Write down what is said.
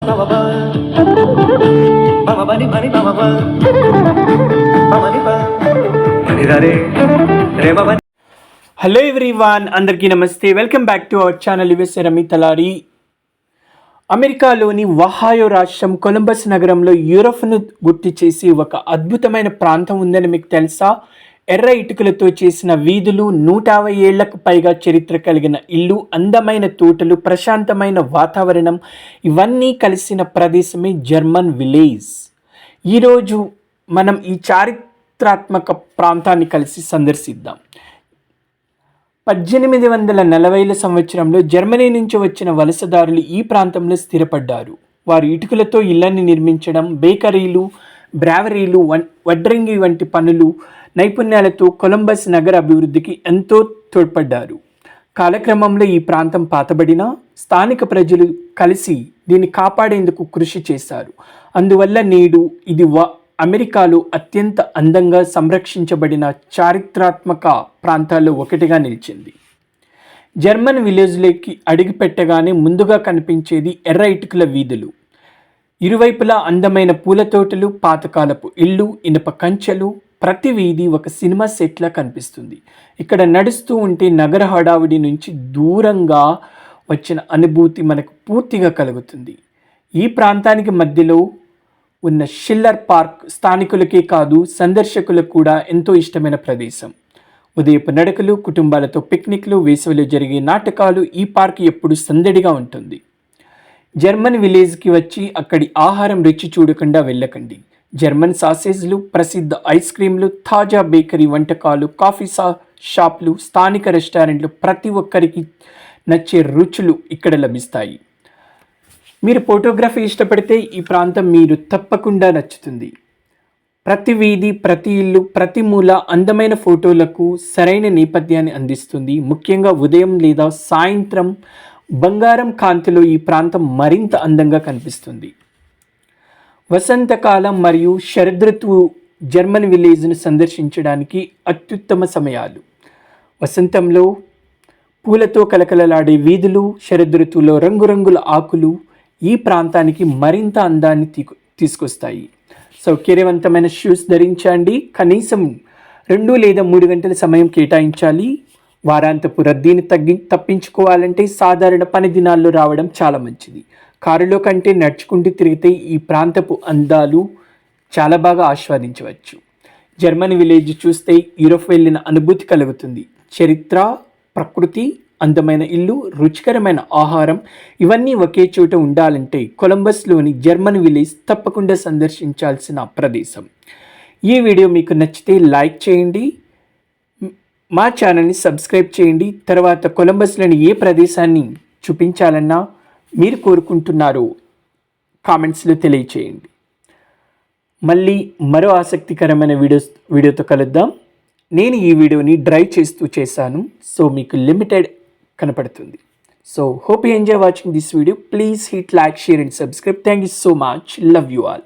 Hello everyone, అందరికీ నమస్తే. Welcome back to our channel USA Rami Talari. అమెరికాలోని ఒహాయో రాష్ట్రం కొలంబస్ నగరంలో యూరోప్ను గుర్తు చేసి ఒక అద్భుతమైన ప్రాంతం ఉందని మీకు తెలుసా? ఎర్ర ఇటుకలతో చేసిన వీధులు, 150 ఏళ్లకు పైగా చరిత్ర కలిగిన ఇల్లు, అందమైన తోటలు, ప్రశాంతమైన వాతావరణం, ఇవన్నీ కలిసిన ప్రదేశమే జర్మన్ విలేజ్. ఈరోజు మనం ఈ చారిత్రాత్మక ప్రాంతాన్ని కలిసి సందర్శిద్దాం. 1840ల సంవత్సరంలో జర్మనీ నుంచి వచ్చిన వలసదారులు ఈ ప్రాంతంలో స్థిరపడ్డారు. వారు ఇటుకలతో ఇళ్లను నిర్మించడం, బేకరీలు, బ్రావరీలు, వడ్రంగి వంటి పనులు నైపుణ్యాలతో కొలంబస్ నగర అభివృద్ధికి ఎంతో తోడ్పడ్డారు. కాలక్రమంలో ఈ ప్రాంతం పాతబడిన స్థానిక ప్రజలు కలిసి దీన్ని కాపాడేందుకు కృషి చేశారు. అందువల్ల నేడు ఇది అమెరికాలో అత్యంత అందంగా సంరక్షించబడిన చారిత్రాత్మక ప్రాంతాల్లో ఒకటిగా నిలిచింది. జర్మన్ విలేజ్లోకి అడుగు పెట్టగానే ముందుగా కనిపించేది ఎర్ర ఇటుకల వీధులు. ఇరువైపులా అందమైన పూల తోటలు, పాతకాలపు ఇళ్ళు, ఇనుప కంచెలు. ప్రతి వీధి ఒక సినిమా సెట్లా కనిపిస్తుంది. ఇక్కడ నడుస్తూ ఉంటే నగర హడావిడి నుంచి దూరంగా వచ్చిన అనుభూతి మనకు పూర్తిగా కలుగుతుంది. ఈ ప్రాంతానికి మధ్యలో ఉన్న షిల్లర్ పార్క్ స్థానికులకే కాదు, సందర్శకులకు కూడా ఎంతో ఇష్టమైన ప్రదేశం. ఉదయపు నడకలు, కుటుంబాలతో పిక్నిక్లు, వేసవిలో జరిగే నాటకాలు, ఈ పార్క్ ఎప్పుడు సందడిగా ఉంటుంది. జర్మన్ విలేజ్కి వచ్చి అక్కడి ఆహారం రుచి చూడకుండా వెళ్ళకండి. జర్మన్ సాసేజ్లు, ప్రసిద్ధ ఐస్ క్రీంలు, తాజా బేకరీ వంటకాలు, కాఫీ షాప్లు, స్థానిక రెస్టారెంట్లు, ప్రతి ఒక్కరికి నచ్చే రుచులు ఇక్కడ లభిస్తాయి. మీరు ఫోటోగ్రఫీ ఇష్టపడితే ఈ ప్రాంతం మీరు తప్పకుండా నచ్చుతుంది. ప్రతి వీధి, ప్రతి ఇల్లు, ప్రతి మూల అందమైన ఫోటోలకు సరైన నేపథ్యాన్ని అందిస్తుంది. ముఖ్యంగా ఉదయం లేదా సాయంత్రం బంగారం కాంతిలో ఈ ప్రాంతం మరింత అందంగా కనిపిస్తుంది. వసంతకాలం మరియు శరదృతువు జర్మన్ విలేజ్ను సందర్శించడానికి అత్యుత్తమ సమయాలు. వసంతంలో పూలతో కలకలలాడే వీధులు, శరదృతువులో రంగురంగుల ఆకులు ఈ ప్రాంతానికి మరింత అందాన్ని తీసుకొస్తాయి. సౌకర్యవంతమైన షూస్ ధరించండి. కనీసం 2 లేదా 3 గంటల సమయం కేటాయించాలి. వారాంతపు రద్దీని తప్పించుకోవాలంటే సాధారణ పని దినాల్లో రావడం చాలా మంచిది. కారులో కంటే నడుచుకుంటూ తిరిగితే ఈ ప్రాంతపు అందాలు చాలా బాగా ఆస్వాదించవచ్చు. జర్మన్ విలేజ్ చూస్తే యూరోప్ వెళ్ళిన అనుభూతి కలుగుతుంది. చరిత్ర, ప్రకృతి, అందమైన ఇల్లు, రుచికరమైన ఆహారం, ఇవన్నీ ఒకే చోట ఉండాలంటే కొలంబస్లోని జర్మన్ విలేజ్ తప్పకుండా సందర్శించాల్సిన ప్రదేశం. ఈ వీడియో మీకు నచ్చితే లైక్ చేయండి, మా ఛానల్ని సబ్స్క్రైబ్ చేయండి. తర్వాత కొలంబస్లోని ఏ ప్రదేశాన్ని చూపించాలన్నా మీరు కోరుకుంటున్నారో కామెంట్స్లో తెలియచేయండి. మళ్ళీ మరో ఆసక్తికరమైన వీడియోతో కలుద్దాం. నేను ఈ వీడియోని డ్రైవ్ చేస్తూ చేశాను, సో మీకు లిమిటెడ్ కనపడుతుంది. So hope you enjoy watching this video. Please hit like, share and subscribe. Thank you so much. Love you all.